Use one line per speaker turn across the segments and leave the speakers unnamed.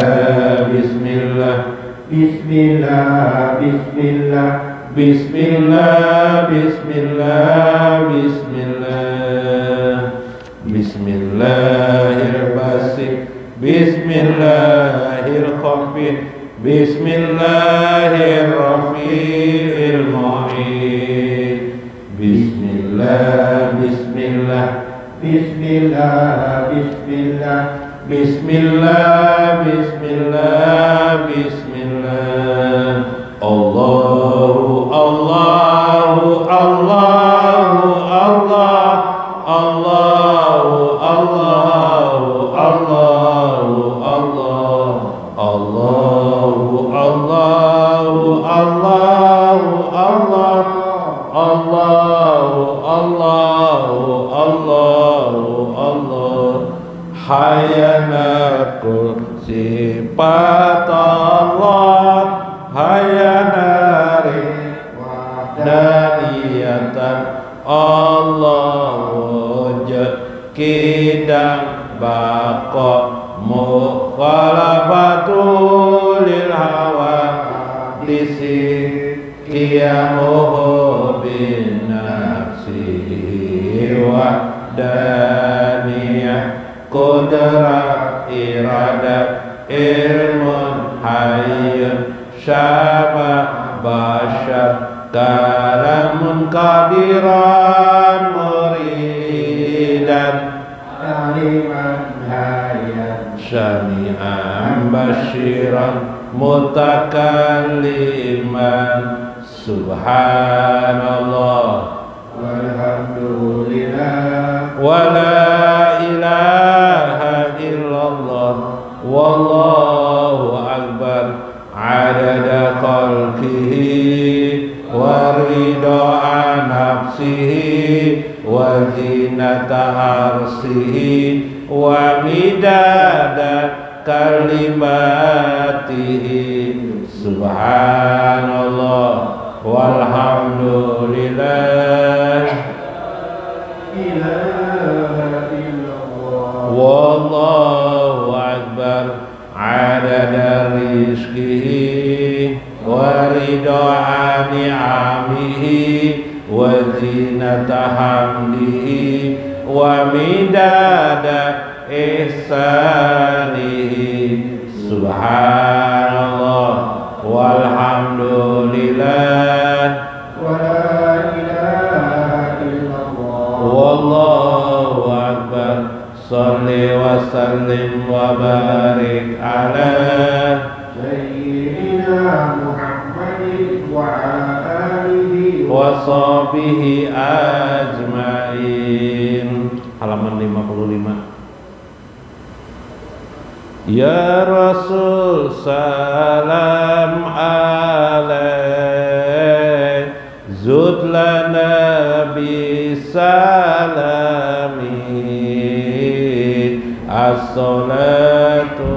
Bismillah, Bismillah, Bismillah, Bismillah, Bismillah, Bismillah, Bismillahirrahmanirrahim, Bismillahirrahmanirrahim, Bismillahirrahmanirrahim, Bismillah, Bismillah, Bismillah, Bismillah, Bismillah, Bismillah, Bismillah. Allahu, Allahu, Allahu, Allah, Allahu, Allahu, Allahu, Allah, Allahu, Allahu, Allahu, Allah, Allahu, Allahu, Allahu, Allah. Hayanaku sifat Allah, hayanari wadaniyatan Allah, wujud kidang bako mukhalafatul lil hawa disi qiyamuhu bin nafsi wadaniyah qudrat iradat ilmun hayyun syabah basyar kalamun qadiran muridan aliman hayyan syami'an basyiran mutakalliman. Subhanallah walhamdulillah wala ilaha illallah wallahu akbar adada khalqihi wa ridha nafsihi wa zinata arsihi wa midada kalimatihi. Subhanallah walhamdulillah wallahu akbar adada rizqihi wa ridha ni'amihi wa zinata hamdihi wa midada ihsanihi. Subhanallah walhamdulillah wala ilaha illallah wallahu akbar. Shalli wa sallim wa barik ala sayyidina Muhammadin wa ala alihi wa sahbihi ajmain. Halaman 55. Ya Rasul salam alaik zud lana bisalami as-salatu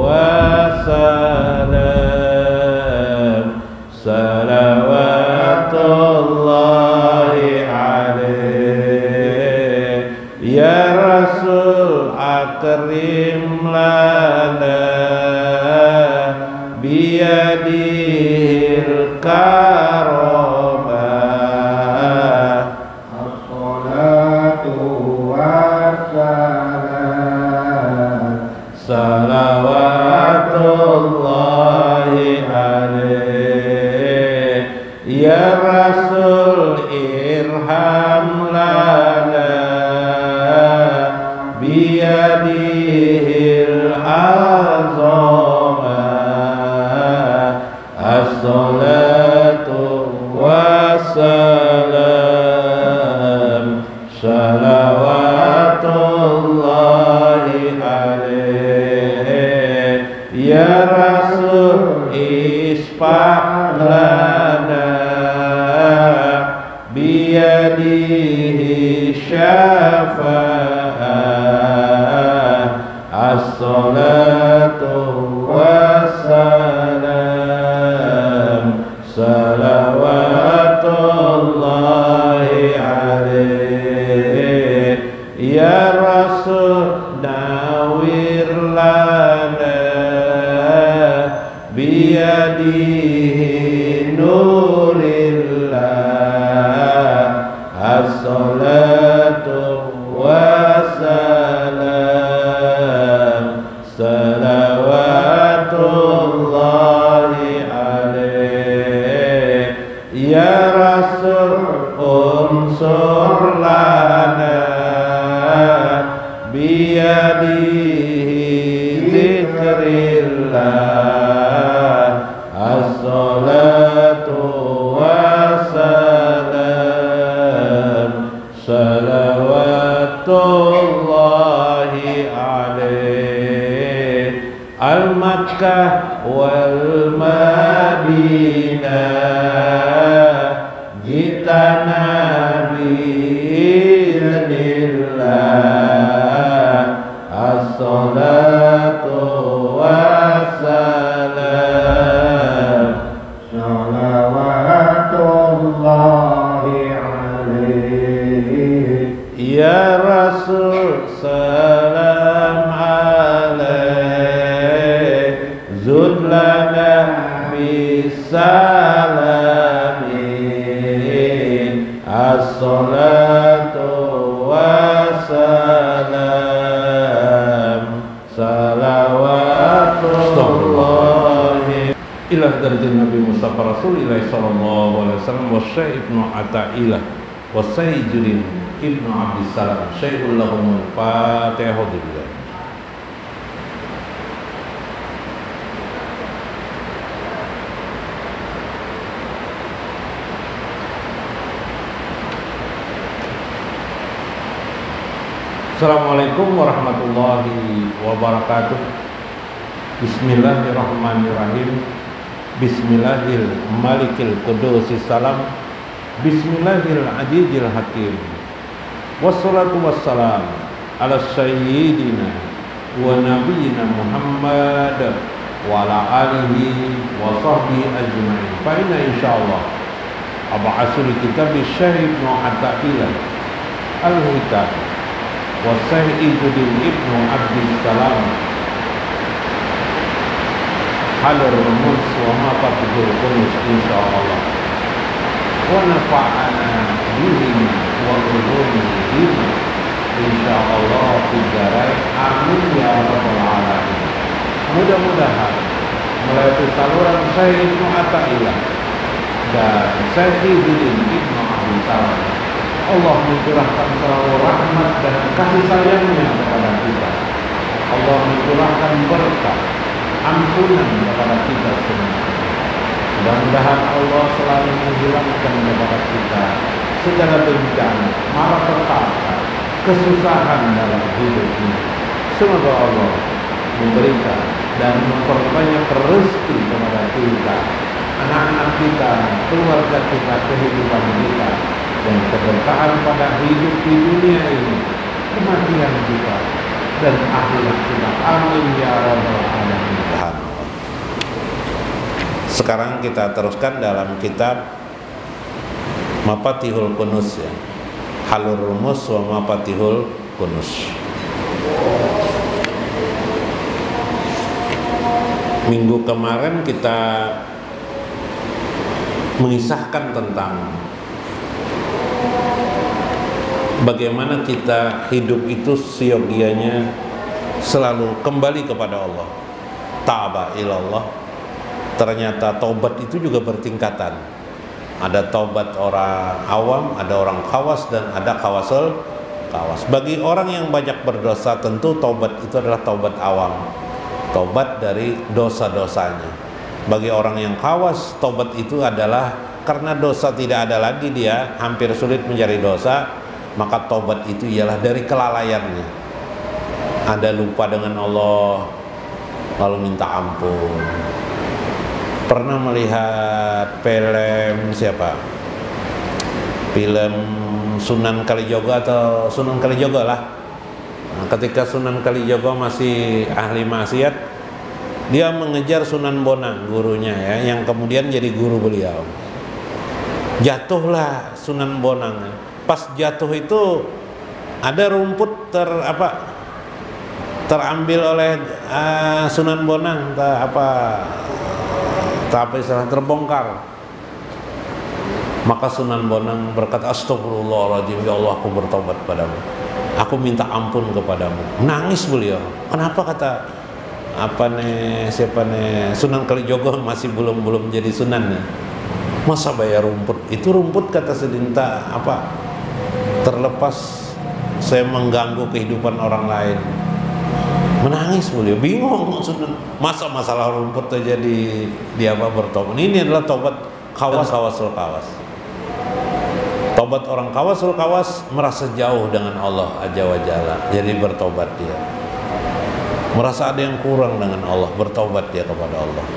wassalam salawatullahi alaih. Ya Rasul akrim lana biyadihil karamah as-salatu wassalam salawatullahi alaih. Ya Rasul irham lana biyadihil azamah as-salatu wassalam salawatullahi alaih. Ya Rasul isfa' lana biyadihi syafa'ah as-salatu wassalam salawatullahi alaih. Ya Rasul nawir lana alaihi zikrillah as-salatu wassalam salawatullahi alaih al-Makkah wal Madinah jitana bi'idhnillah as-salatu wassalam salawatullahi alaih ya Rasul salam alaih zudlana bisalamin as-salatu wassalam salawatullahi ilah darajat Nabi Mustafa Rasulullah sallallahu alaihi wasallam wa Syekh Ibnu Athaillah wa Sayyidul Ibnu Abdissalam Syekhul lahumul Fatihah. Assalamualaikum warahmatullahi wabarakatuh. Bismillahirrahmanirrahim. Bismillahil malikil qudusis salam. Bismillahil azizil hakim. Wassalatu wassalam ala sayyidina wa nabiyyina Muhammad wa ala alihi wa sahbihi ajma'in. Fa inna insyaallah ab'asul kitab Syekh Ibnu Athaillah al-Hikam wa Sayyidul Ibnu Abdissalam halur rumus wa ma fatihul kunus insyaallah wa nafa'ana bihi wa ulumihim insyaallah fi darai amin ya rabbal alamin. Mudah-mudahan melalui saluran Syekh Ibnu Athaillah dan Sayyidul Ibnu Abdissalam Allah mencurahkan selalu rahmat dan kasih sayangnya kepada kita. Allah mencurahkan berkah, ampunan kepada kita semua. Mudah-mudahan Allah selalu menghilangkan kepada kita segala bencana, malapetaka, kesusahan dalam hidup ini. Semoga Allah memberikan dan memperbanyak rezeki kepada kita, anak-anak kita, keluarga kita, kehidupan kita, dan keberkahan pada hidup di dunia ini, kematian kita, dan akhirat kita. Amin ya rabbal alamin. Sekarang kita teruskan dalam kitab Mafatihul Kunus ya. Halur rumus wa Mafatihul Kunus. Minggu kemarin kita mengisahkan tentang bagaimana kita hidup itu seyogianya selalu kembali kepada Allah. Ta'aba ilallah. Ternyata taubat itu juga bertingkatan. Ada taubat orang awam, ada orang khawas, dan ada khawasul khawas. Bagi orang yang banyak berdosa, tentu taubat itu adalah taubat awam, taubat dari dosa-dosanya. Bagi orang yang khawas, taubat itu adalah karena dosa tidak ada lagi, dia hampir sulit mencari dosa, maka taubat itu ialah dari kelalaiannya. Ada lupa dengan Allah, lalu minta ampun. Pernah melihat film siapa? Film Sunan Kalijogo atau Sunan Kalijogo lah. Nah, ketika Sunan Kalijogo masih ahli maksiat, dia mengejar Sunan Bonang, gurunya ya, yang kemudian jadi guru beliau. Jatuhlah Sunan Bonang. Pas jatuh itu ada rumput terambil oleh Sunan Bonang, tapi salah terbongkar. Maka Sunan Bonang berkata, astagfirullahaladzim, ya Allah, aku bertobat padamu, aku minta ampun kepadamu. Nangis beliau. Kenapa? Kata Sunan Kalijogo masih belum jadi sunan nih. Masa bayar rumput? Itu rumput, kata sedinta terlepas saya mengganggu kehidupan orang lain. nangis beliau, bingung masa masalah rumput terjadi dia apa bertobat. Ini adalah tobat kawasul kawas. Tobat orang kawasul kawas merasa jauh dengan Allah Azza wa Jalla, jadi bertobat dia. Merasa ada yang kurang dengan Allah, bertobat dia kepada Allah.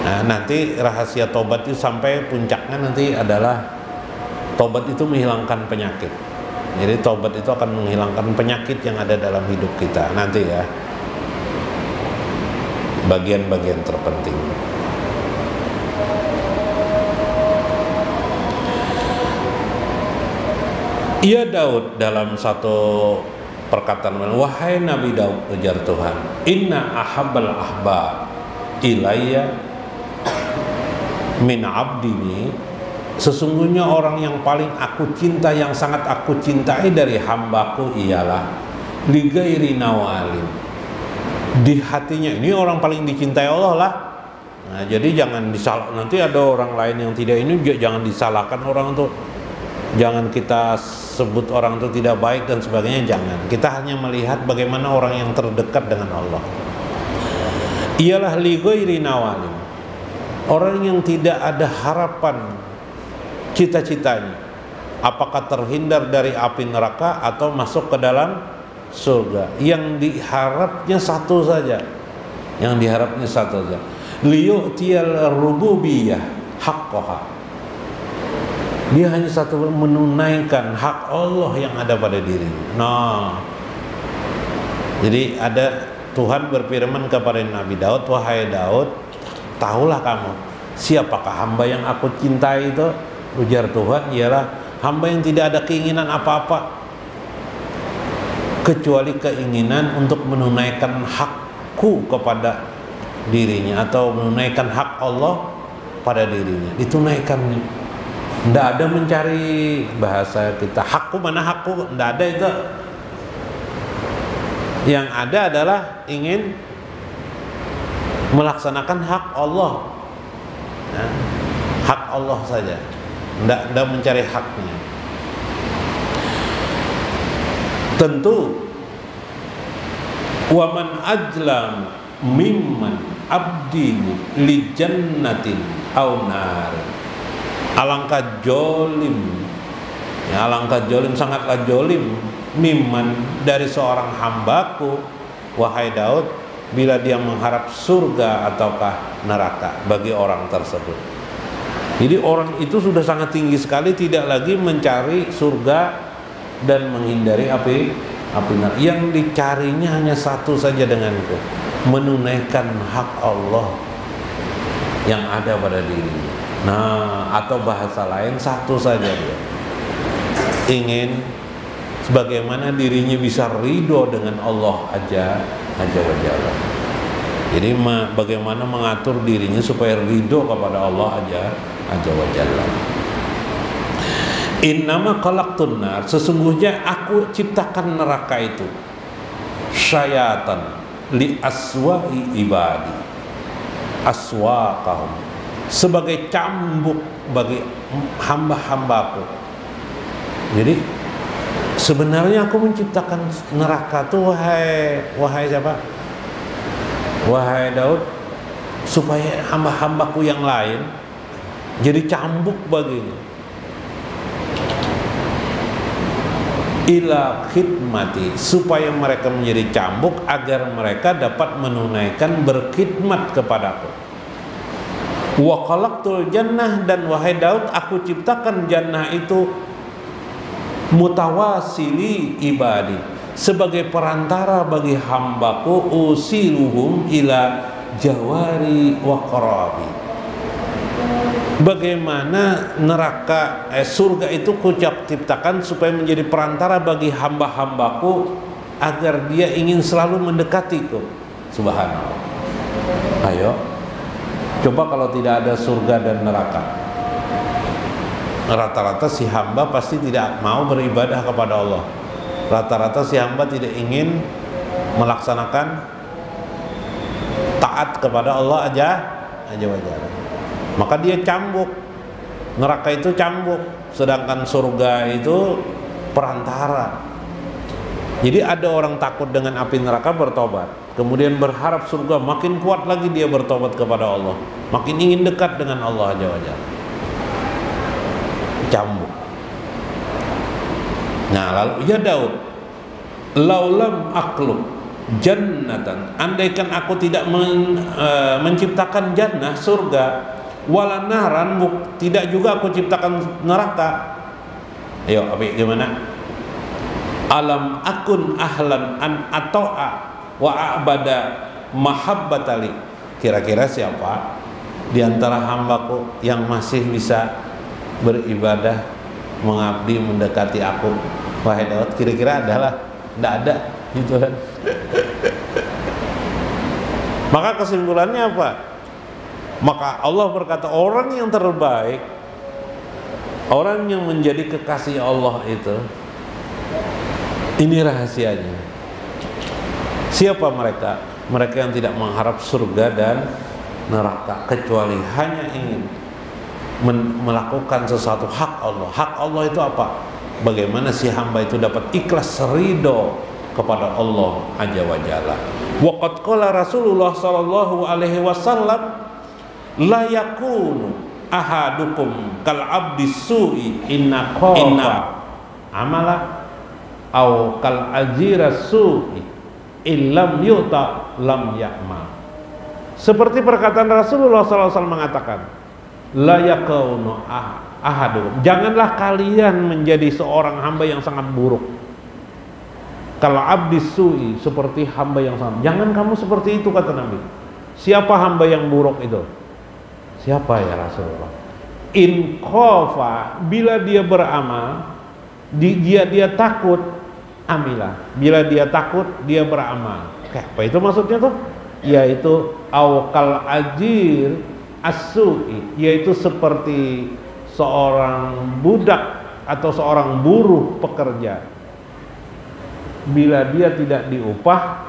Nah, nanti rahasia tobat itu sampai puncaknya nanti adalah tobat itu menghilangkan penyakit. Jadi tobat itu akan menghilangkan penyakit yang ada dalam hidup kita nanti ya. Bagian-bagian terpenting. Ia Daud dalam satu perkataan, wahai Nabi Daud, ujar Tuhan, inna ahabbal ahba ilayya min abdini, sesungguhnya orang yang paling aku cinta, yang sangat aku cintai dari hambaku ialah ligairi nawalin, di hatinya ini orang paling dicintai Allah lah. Nah, jadi jangan disalah, nanti ada orang lain yang tidak ini, jangan disalahkan orang tuh, jangan kita sebut orang itu tidak baik dan sebagainya, jangan. Kita hanya melihat bagaimana orang yang terdekat dengan Allah. Ialah ligairi nawalin, orang yang tidak ada harapan cita-citanya, apakah terhindar dari api neraka atau masuk ke dalam surga. Yang diharapnya satu saja, yang diharapnya satu saja, liyu'tiyal rububiyah haqqaha, dia hanya satu, menunaikan hak Allah yang ada pada dirinya. Nah, jadi ada Tuhan berfirman kepada Nabi Daud, wahai Daud, tahulah kamu siapakah hamba yang aku cintai itu. Ujar Tuhan, ialah hamba yang tidak ada keinginan apa-apa kecuali keinginan untuk menunaikan hakku kepada dirinya, atau menunaikan hak Allah pada dirinya, ditunaikan. Tidak ada mencari, bahasa kita, hakku mana hakku, tidak ada itu. Yang ada adalah ingin melaksanakan hak Allah, nah, hak Allah saja, tidak mencari haknya. Tentu waman ajlam mimman abdi li jannatin aw nar, alangkah jolim ya, alangkah jolim, sangatlah jolim, mimman dari seorang hambaku wahai Daud, bila dia mengharap surga ataukah neraka bagi orang tersebut. Jadi orang itu sudah sangat tinggi sekali, tidak lagi mencari surga dan menghindari api neraka. Yang dicarinya hanya satu saja denganku, menunaikan hak Allah yang ada pada dirinya. Nah, atau bahasa lain, satu saja dia ingin sebagaimana dirinya bisa ridho dengan Allah Azza wa Jalla. Jadi bagaimana mengatur dirinya supaya ridho kepada Allah Azza wa Jalla. Innama khalaqtun nar, sesungguhnya aku ciptakan neraka itu syayatan li aswa'i ibadi aswaqahum, sebagai cambuk bagi hamba-hambaku. Jadi sebenarnya aku menciptakan neraka tuh wahai siapa? Wahai Daud, supaya hamba-hambaku yang lain jadi cambuk baginya. Ila khidmati, supaya mereka menjadi cambuk agar mereka dapat menunaikan berkhidmat kepadaku. Wa khalaqtul jannah, dan wahai Daud, aku ciptakan jannah itu mutawasili ibadi, sebagai perantara bagi hambaku, usiluhum ila jawari wa qarabi. Bagaimana neraka surga itu kucap ciptakan supaya menjadi perantara bagi hamba-hambaku agar dia ingin selalu mendekatiku. Subhanallah. Ayo, coba kalau tidak ada surga dan neraka, rata-rata si hamba pasti tidak mau beribadah kepada Allah. Rata-rata si hamba tidak ingin melaksanakan taat kepada Allah Azza wa Jalla. Maka dia cambuk, neraka itu cambuk, sedangkan surga itu perantara. Jadi ada orang takut dengan api neraka bertobat, kemudian berharap surga, makin kuat lagi dia bertobat kepada Allah, makin ingin dekat dengan Allah Azza wa Jalla. Cambuk. Nah lalu ya Daud, laulam akhluk jannatan, andaikan aku tidak menciptakan jannah surga, wala naran, tidak juga aku ciptakan neraka. Ayo, Abi gimana? Alam akun ahlan an ato'a wa a'bada mahabbatali. Kira-kira siapa di antara hambaku yang masih bisa beribadah, mengabdi, mendekati aku? Wahai Daud, kira-kira adalah? Tidak ada, gitu kan? Maka kesimpulannya apa? Maka Allah berkata, orang yang terbaik, orang yang menjadi kekasih Allah itu, ini rahasianya. Siapa mereka? Mereka yang tidak mengharap surga dan neraka, kecuali hanya ingin melakukan sesuatu hak Allah. Hak Allah itu apa? Bagaimana si hamba itu dapat ikhlas ridho kepada Allah Azza wa Jalla. Waqad qala Rasulullah sallallahu alaihi wasallam, la yakunu ahadukum kal abdi su'i inna amala au kal ajira su'i illam yuta lam ya'mal. Seperti perkataan Rasulullah SAW mengatakan, la yakunu ahadukum, janganlah kalian menjadi seorang hamba yang sangat buruk. Kalau abdi su'i, seperti hamba yang sangat, jangan kamu seperti itu, kata Nabi. Siapa hamba yang buruk itu? Siapa ya Rasulullah? In khofa, bila dia beramal, dia takut, amilah, bila dia takut dia beramal. Apa itu maksudnya tuh? Yaitu awkal ajir as-su'i, yaitu seperti seorang budak atau seorang buruh pekerja. Bila dia tidak diupah,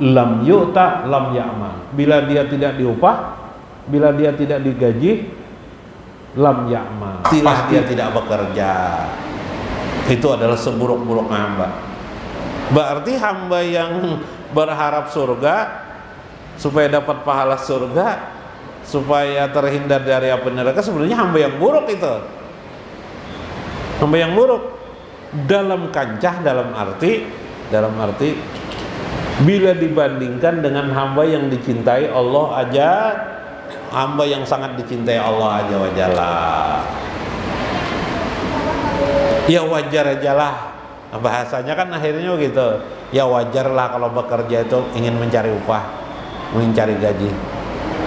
lam yu'ta lam ya'mal. Bila dia tidak diupah, bila dia tidak digaji, lam ya'mal, pastilah dia tidak bekerja. Itu adalah seburuk-buruk hamba. Berarti hamba yang berharap surga, supaya dapat pahala surga, supaya terhindar dari api neraka, sebenarnya hamba yang buruk itu. Hamba yang buruk dalam kancah, dalam arti bila dibandingkan dengan hamba yang dicintai Allah aja, hamba yang sangat dicintai Allah Azza wa Jalla. Ya wajar aja lah, bahasanya kan akhirnya gitu. Ya wajar lah kalau bekerja itu ingin mencari upah, mencari gaji.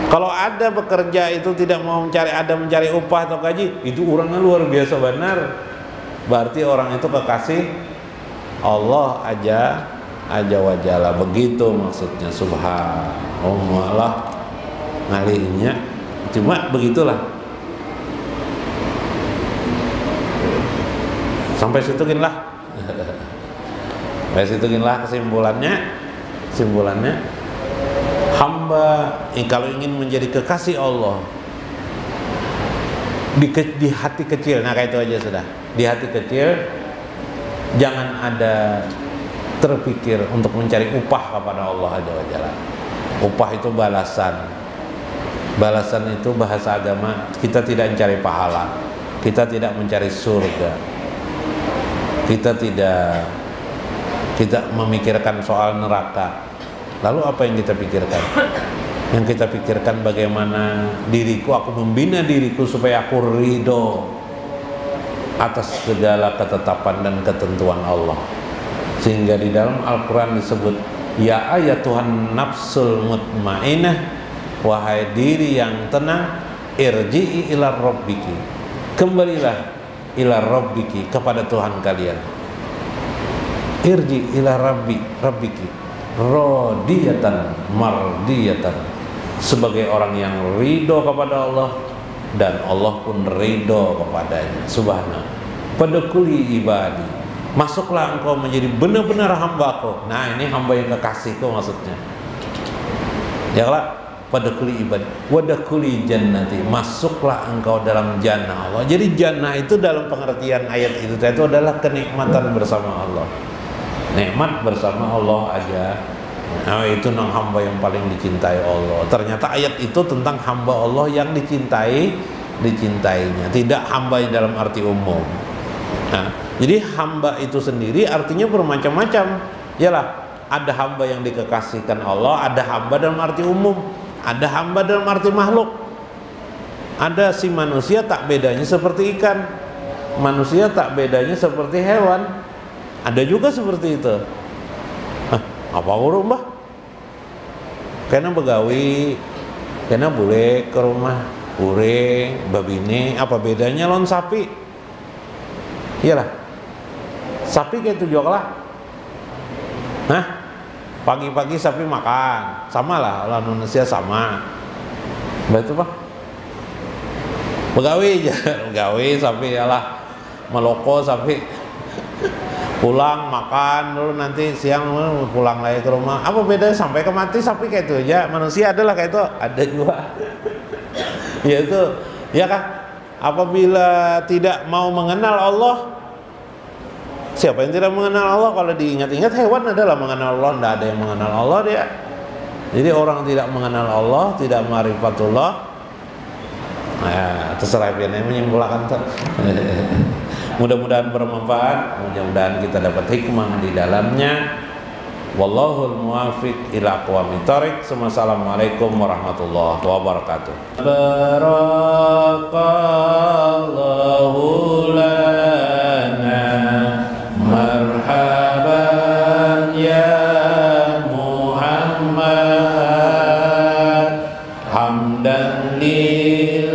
Kalau ada bekerja itu tidak mau mencari upah atau gaji, itu orangnya luar biasa benar. Berarti orang itu kekasih Allah Azza wa Jalla. Begitu maksudnya, subhanallah ngalihnya. Cuma begitulah. Sampai situginlah kesimpulannya hamba kalau ingin menjadi kekasih Allah di hati kecil, nah kayak itu aja sudah, di hati kecil jangan ada terpikir untuk mencari upah kepada Allah Azza wa Jalla. Upah itu balasan itu bahasa agama, kita tidak mencari pahala, kita tidak mencari surga, kita tidak memikirkan soal neraka. Lalu apa yang kita pikirkan? Yang kita pikirkan bagaimana aku membina diriku supaya aku ridho atas segala ketetapan dan ketentuan Allah. Sehingga di dalam Al-Quran disebut, ya ayatuhan nafsul mutmainah, wahai diri yang tenang, irji'i ila rabbiki, kembalilah ila rabbiki, kepada Tuhan kalian. Irji ila rabbiki radiyatan mardiyatan, sebagai orang yang ridho kepada Allah dan Allah pun ridho kepadanya. Subhanallah. Padukuli ibadi, masuklah engkau menjadi benar-benar hambaku. Nah ini hamba yang kekasihku maksudnya. Ya lah, padukuli ibadi wadakuli jannati, masuklah engkau dalam jannah Allah. Jadi jannah itu dalam pengertian ayat itu adalah kenikmatan bersama Allah. nikmat bersama Allah aja. Nah, itu nang hamba yang paling dicintai Allah. Ternyata ayat itu tentang hamba Allah yang dicintainya, tidak hamba dalam arti umum. Nah, jadi hamba itu sendiri artinya bermacam-macam. Yalah, ada hamba yang dikekasihkan Allah, ada hamba dalam arti umum, ada hamba dalam arti makhluk. Ada si manusia tak bedanya seperti ikan, manusia tak bedanya seperti hewan. Ada juga seperti itu. Apa urung bah? Karena begawi, karena bule ke rumah, uring, babine, apa bedanya lawan sapi? Iyalah, sapi kayak itu juga lah. Nah, pagi-pagi sapi makan, sama lah, orang Indonesia sama. Betul pak? Begawi aja, begawi sapi lah, meloko sapi. Pulang makan dulu, nanti siang pulang lagi ke rumah. Apa bedanya sampai ke mati sapi kayak itu aja? Manusia adalah kayak itu, ada juga. Ya itu, ya kan? Apabila tidak mau mengenal Allah, siapa yang tidak mengenal Allah? Kalau diingat-ingat, hewan adalah mengenal Allah. Tidak ada yang mengenal Allah dia. Jadi orang tidak mengenal Allah, tidak ma'rifatullah. Nah, terserah dia menyimpulkan. Mudah-mudahan bermanfaat, mudah-mudahan kita dapat hikmah di dalamnya. Wallahul muwaffiq ila aqwamit thoriq. Wassalamualaikum warahmatullahi wabarakatuh. Barakallahu lana marhaban ya Muhammad, hamdan lillahi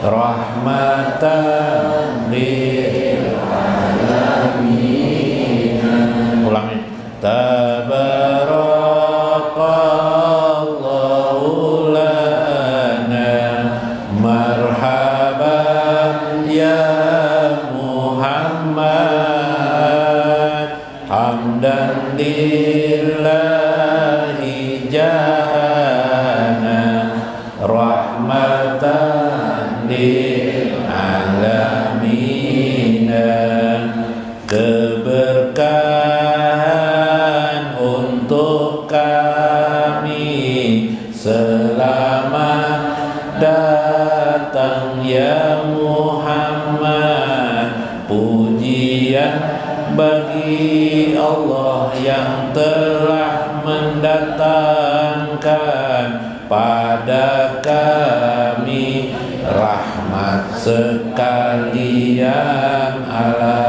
rahmatan lil alamin. Ulangi. Tabarakallahu lana marhaban ya Muhammad, hamdan lillahi ja'ana rahmatan lil alamin. Keberkahan untuk kami, selamat datang ya Muhammad. Pujian bagi Allah yang telah mendatangkan pada kami rahmat sekalian. Ala